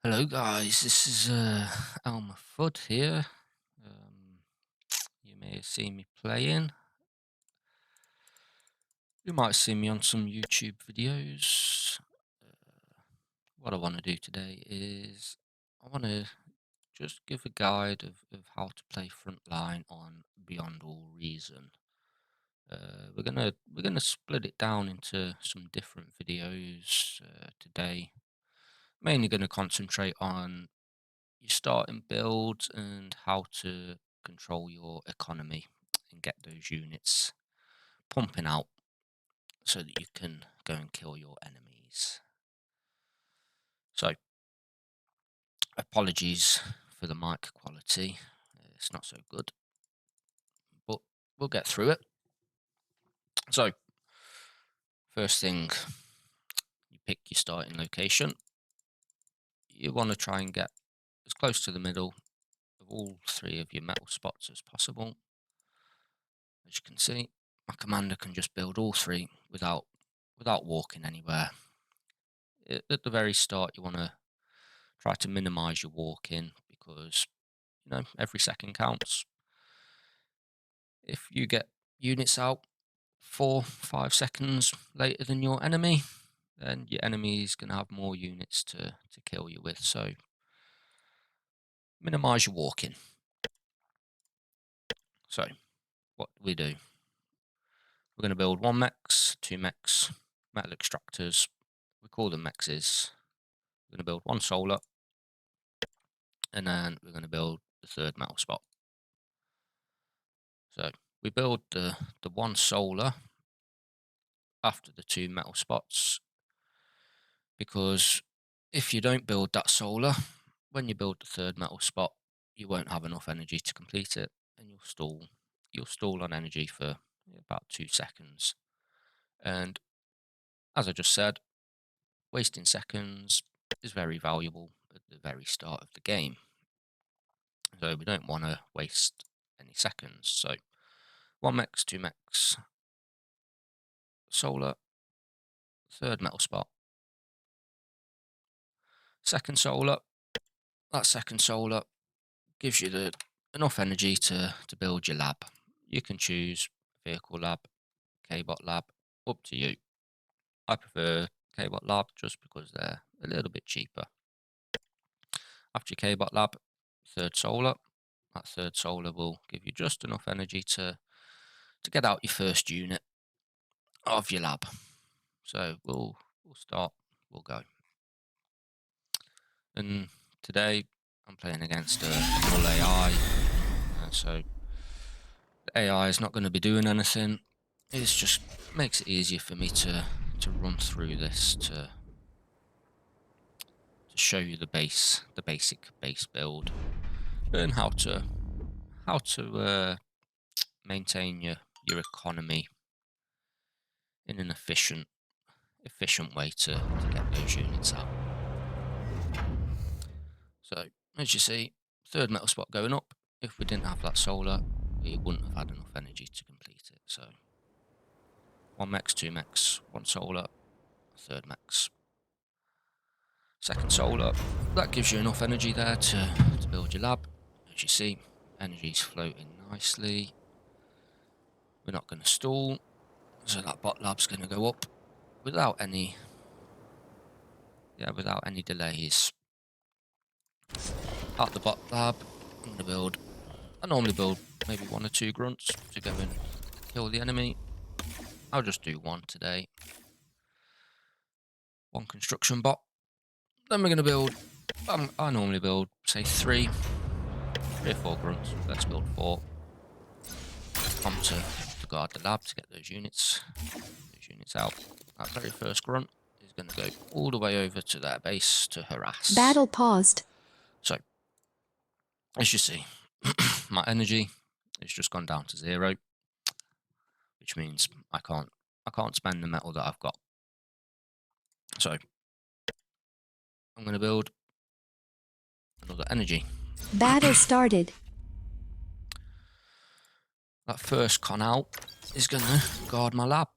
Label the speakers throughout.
Speaker 1: Hello guys, this is Elmer Fudd here. Um, you may have seen me playing. You might see me on some YouTube videos. What I want to do today is I want to just give a guide of how to play Frontline on Beyond All Reason. We're gonna split it down into some different videos today. Mainly going to concentrate on your starting builds and how to control your economy and get those units pumping out so that you can go and kill your enemies. So, apologies for the mic quality, it's not so good, but we'll get through it. So, first thing, you pick your starting location. You want to try and get as close to the middle of all three of your metal spots as possible. As you can see, my commander can just build all three without walking anywhere. At the very start, you want to try to minimize your walking because every second counts. If you get units out 4-5 seconds later than your enemy, then your enemy is going to have more units to kill you with. So minimize your walking. So what do? We're going to build 1 mechs, 2 mechs, metal extractors. We call them mexes. We're going to build 1 solar, and then we're going to build the 3rd metal spot. So we build the 1 solar after the 2 metal spots, because if you don't build that solar, when you build the 3rd metal spot, you won't have enough energy to complete it, and you'll stall. You'll stall on energy for about 2 seconds. And as I just said, wasting seconds is very valuable at the very start of the game. So we don't want to waste any seconds. So 1 mechs, 2 mechs, solar, 3rd metal spot, 2nd solar. That 2nd solar gives you enough energy to build your lab. You can choose vehicle lab, K-bot lab, up to you. I prefer K-bot lab just because they're a little bit cheaper. After your K-bot lab, 3rd solar. That 3rd solar will give you just enough energy to get out your first unit of your lab. So we'll start, we'll go. And today I'm playing against a full AI, so the AI is not going to be doing anything. It just makes it easier for me to run through this to show you the basic base build, and how to maintain your economy in an efficient way to get those units out. So as you see, 3rd metal spot going up. If we didn't have that solar, we wouldn't have had enough energy to complete it. So 1 mechs, 2 mechs, 1 solar, 3rd mechs. 2nd solar, that gives you enough energy there to build your lab. As you see, energy's floating nicely. We're not going to stall, so that bot lab's going to go up without any delays. At the bot lab, I normally build maybe 1 or 2 grunts to go and kill the enemy. I'll just do 1 today. 1 construction bot. Then we're going to build, I normally build, say 3 or 4 grunts. Let's build 4. Come to guard the lab to get those units out. That very first grunt is going to go all the way over to their base to harass.
Speaker 2: Battle paused.
Speaker 1: So, as you see, my energy has just gone down to 0, which means I can't spend the metal that I've got. So I'm going to build another energy.
Speaker 2: Battle started.
Speaker 1: That first con out is going to guard my lab.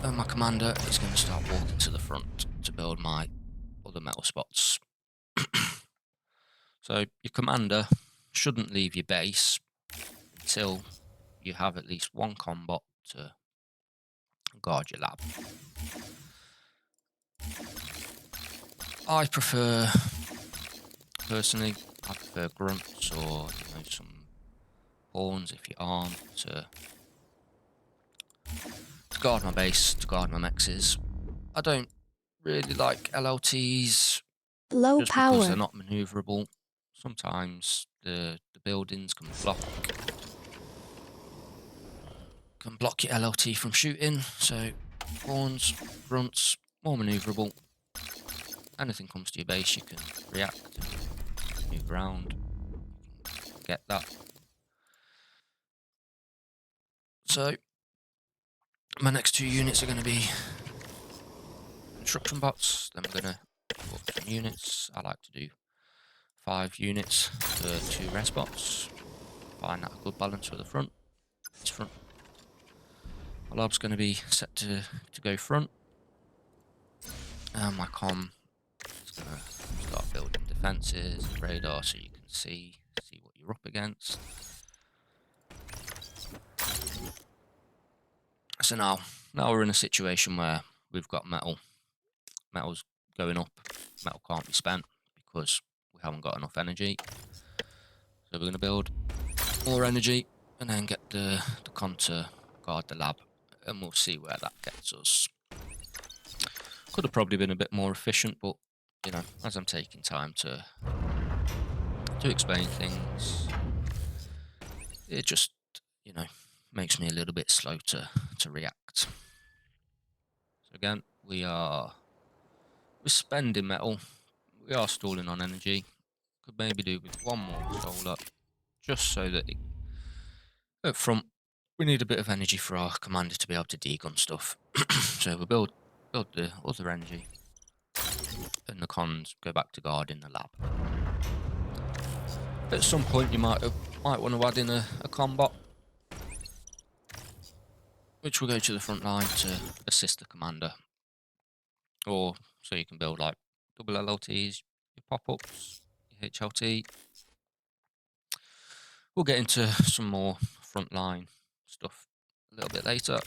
Speaker 1: my commander is going to start walking to the front to build my other metal spots. So your commander shouldn't leave your base until you have at least one combat to guard your lab. I prefer, personally, I prefer grunts or some pawns if you're armed to guard my base, to guard my mexes. I don't really like LLTs
Speaker 2: Low
Speaker 1: just because they're
Speaker 2: power.
Speaker 1: not maneuverable. Sometimes the buildings can block your LLT from shooting, so pawns, grunts, more maneuverable. Anything comes to your base, you can react and move around. You can get that. So my next 2 units are going to be construction bots. Then we're going to put some units. I like to do 5 units for 2 rest bots. Find that a good balance with the front. This front. My lab's going to be set to go front. And my comm is going to start building defences and radar so you can see what you're up against. So now we're in a situation where we've got metal. Metal's going up. Metal can't be spent because we haven't got enough energy. So we're going to build more energy and then get the con to guard the lab, and we'll see where that gets us. Could have probably been a bit more efficient, but you know, as I'm taking time to explain things, it just, you know, makes me a little bit slow to react. So again, we're spending metal. We are stalling on energy. Could maybe do with one more solar, just so that up front we need a bit of energy for our commander to be able to degun stuff. So we'll build the other energy, and the cons go back to guarding the lab. At some point you might want to add in a combat, which will go to the front line to assist the commander, or so you can build like double LLTs, your pop-ups, your HLT. We'll get into some more frontline stuff a little bit later.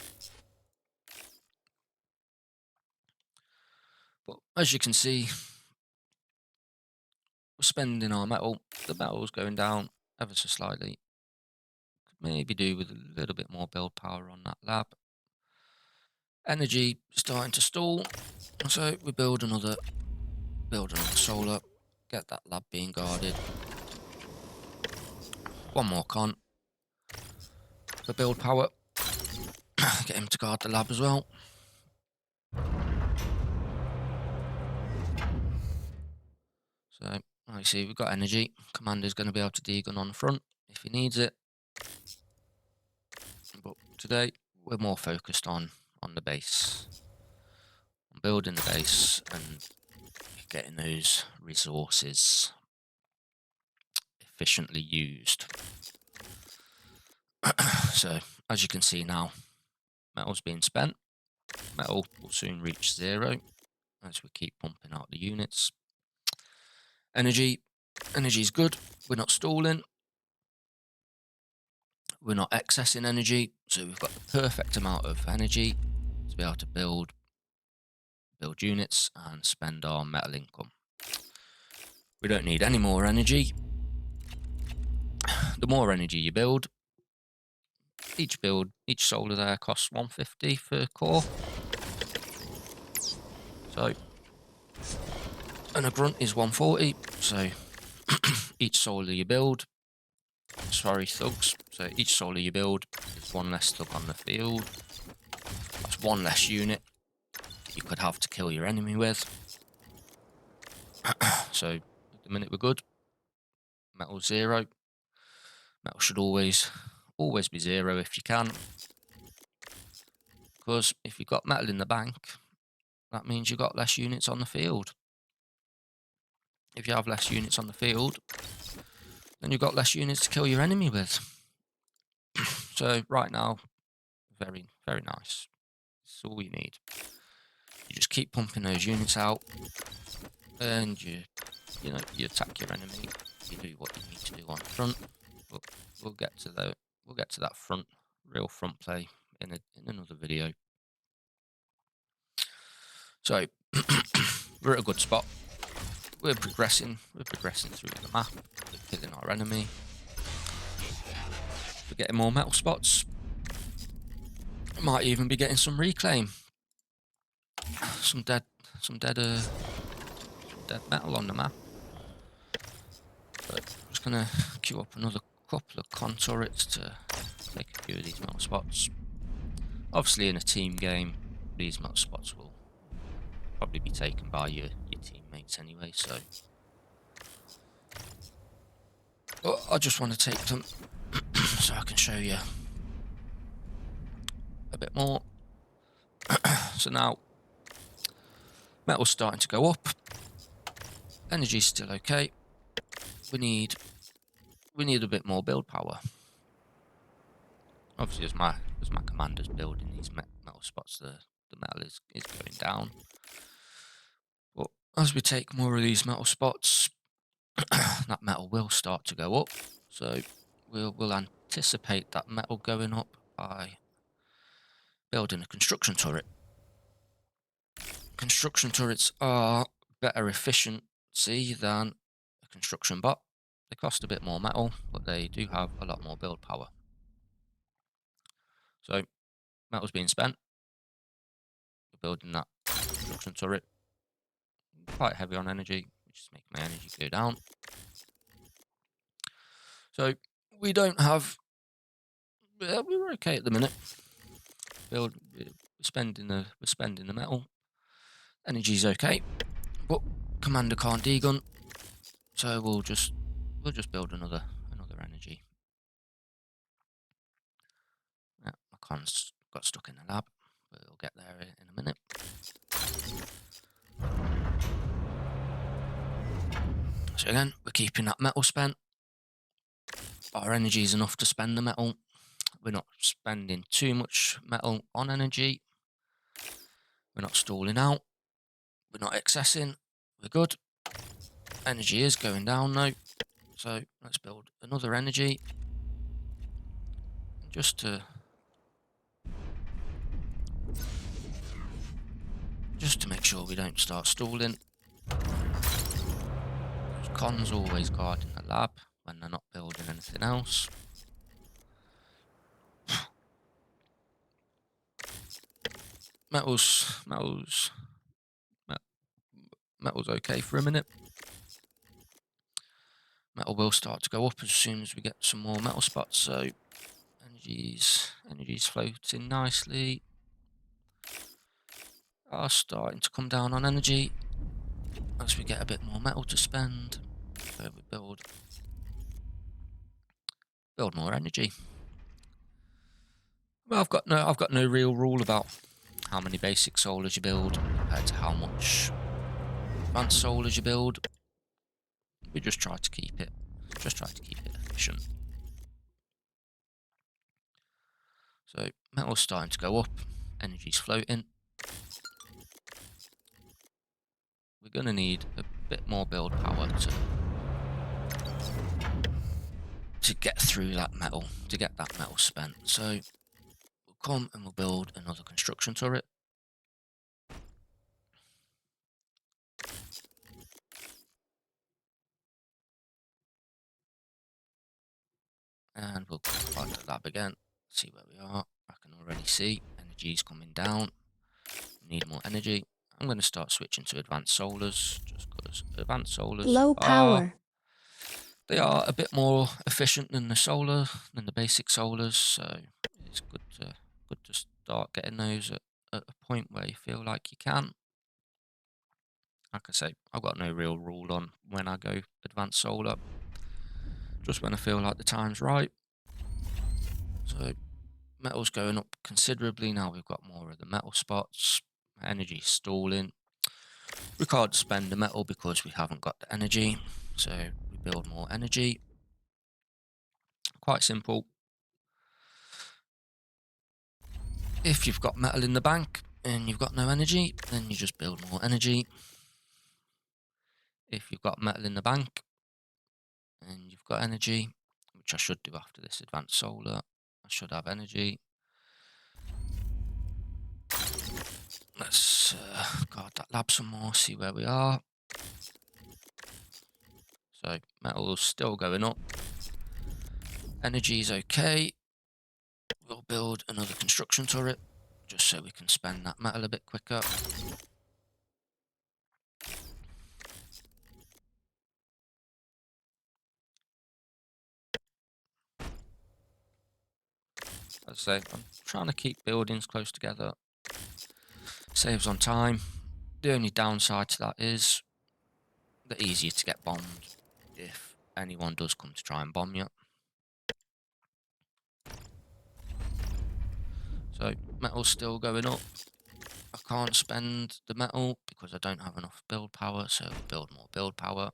Speaker 1: But as you can see, we're spending our metal. The metal's going down ever so slightly. Could maybe do with a little bit more build power on that lab. Energy starting to stall, so we build another solar. Get that lab being guarded. One more con for build power. Get him to guard the lab as well. So, like you see, we've got energy. Commander's going to be able to degun on the front if he needs it. But today, we're more focused on the base. On building the base and getting those resources efficiently used. So, as you can see now, metal's being spent. Metal will soon reach 0 as we keep pumping out the units. Energy's good. We're not stalling. We're not excessing energy, so we've got the perfect amount of energy to be able to build units and spend our metal income. We don't need any more energy. The more energy you build, each solar there costs 150 for core. So, and a grunt is 140. So each solar you build, sorry thugs, so each solar you build is one less thug on the field. That's one less unit that you could have to kill your enemy with. So at the minute we're good. Metal 0. Metal should always be 0 if you can, because if you've got metal in the bank, that means you've got less units on the field. If you have less units on the field, then you've got less units to kill your enemy with. So right now, very, very nice. That's all you need. You just keep pumping those units out, and you attack your enemy. You do what you need to do on the front. But we'll get to that real front play in another video. So we're at a good spot. We're progressing through the map. We're killing our enemy. We're getting more metal spots. Might even be getting some reclaim. Some dead metal on the map. So I'm just gonna queue up another couple of con turrets to take a few of these metal spots. Obviously, in a team game, these metal spots will probably be taken by your teammates anyway. So, but I just want to take them so I can show you a bit more. So now, metal's starting to go up. Energy's still okay. We need a bit more build power. Obviously, as my commander's building these metal spots, the metal is going down. But as we take more of these metal spots, that metal will start to go up. So we'll anticipate that metal going up by building a construction turret. Construction turrets are better efficiency than a construction bot. They cost a bit more metal, but they do have a lot more build power. So metal's being spent. We're building that construction turret. Quite heavy on energy, which is making my energy go down. So we don't have. We're okay at the minute. We're spending the metal. Energy's okay, but commander can't degun, so we'll just build another energy. Yeah, my con's got stuck in the lab, but we'll get there in a minute. So again, we're keeping that metal spent. Our energy is enough to spend the metal. We're not spending too much metal on energy. We're not stalling out. We're not excessing. We're good. Energy is going down now. So let's build another energy. Just to make sure we don't start stalling. Con's always guarding the lab when they're not building anything else. Metal's okay for a minute. Metal will start to go up as soon as we get some more metal spots. So energy's floating nicely. Are starting to come down on energy as we get a bit more metal to spend. So we build more energy. Well, I've got no real rule about how many basic solars you build compared to how much advanced solars you build. We just try to keep it efficient. So metal's starting to go up, energy's floating. We're going to need a bit more build power to get through that metal, to get that metal spent. So we'll come and we'll build another construction turret. And we'll go back to the lab again, see where we are. I can already see energy's coming down. Need more energy. I'm going to start switching to advanced solars, just because advanced solars
Speaker 2: Low power.
Speaker 1: They are a bit more efficient than the basic solars, so it's good to start getting those at a point where you feel like you can. Like I say, I've got no real rule on when I go advanced solar, just when I feel like the time's right. So metal's going up considerably now. We've got more of the metal spots. Energy stalling. We can't spend the metal because we haven't got the energy, so we build more energy. Quite simple. If you've got metal in the bank, and you've got no energy, then you just build more energy. If you've got metal in the bank and you've got energy, which I should do after this advanced solar, I should have energy. Let's guard that lab some more, see where we are. So metal's still going up. Energy is okay. We'll build another construction turret just so we can spend that metal a bit quicker. As I say, I'm trying to keep buildings close together. Saves on time. The only downside to that is they're easier to get bombed if anyone does come to try and bomb you. So metal's still going up. I can't spend the metal because I don't have enough build power, so we build more build power.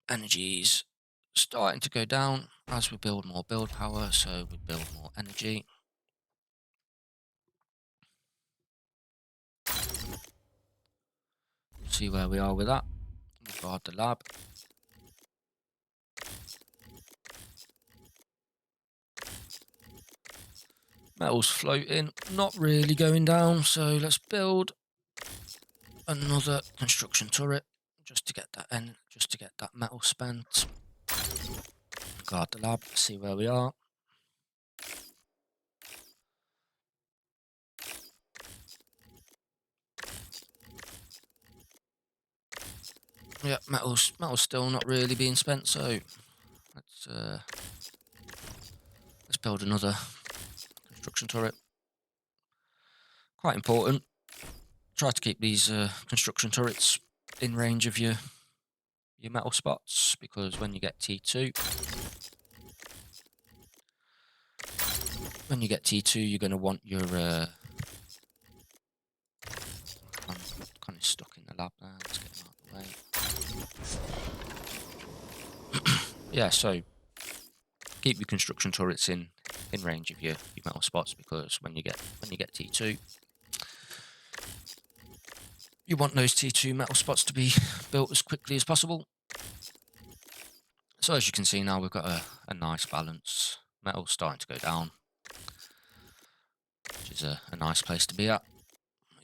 Speaker 1: Energy's starting to go down as we build more build power, so we build more energy. See where we are with that. We guard the lab. Metal's floating, not really going down, so let's build another construction turret just to get that metal spent. Guard the lab, see where we are. Yeah, metal's still not really being spent, so let's build another construction turret. Quite important. Try to keep these construction turrets in range of your metal spots, because when you get T2, you're going to want your I'm kind of stuck in the lab there. Let's get him out of the way. Yeah, so keep your construction turrets in range of your metal spots, because when you get T2, you want those T2 metal spots to be built as quickly as possible. So as you can see now, we've got a nice balance. Metal's starting to go down, which is a nice place to be at.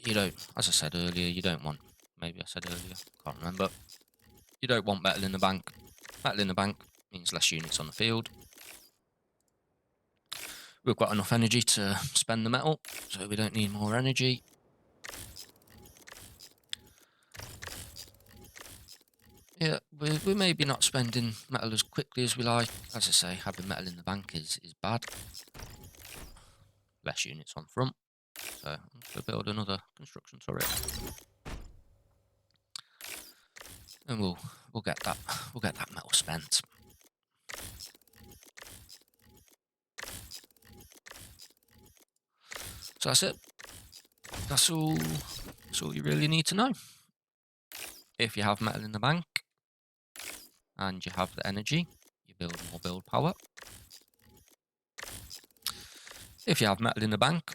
Speaker 1: You don't, as I said earlier, you don't want, maybe I said earlier, can't remember. You don't want metal in the bank. Metal in the bank means less units on the field. We've got enough energy to spend the metal, so we don't need more energy. Yeah, we're maybe not spending metal as quickly as we like. As I say, having metal in the bank is bad. Less units on front. So I'm going to build another construction turret. And we'll get that metal spent. So that's it. That's all you really need to know. If you have metal in the bank and you have the energy, you build more build power. If you have metal in the bank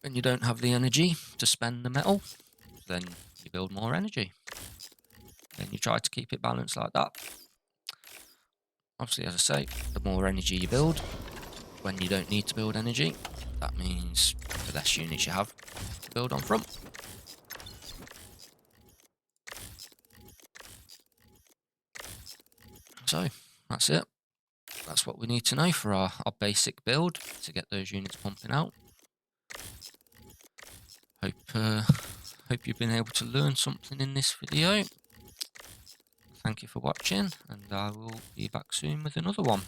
Speaker 1: and you don't have the energy to spend the metal, then you build more energy. And you try to keep it balanced like that. Obviously, as I say, the more energy you build when you don't need to build energy, that means the less units you have to build on front. So that's it. That's what we need to know for our basic build to get those units pumping out. Hope you've been able to learn something in this video. Thank you for watching, and I will be back soon with another one.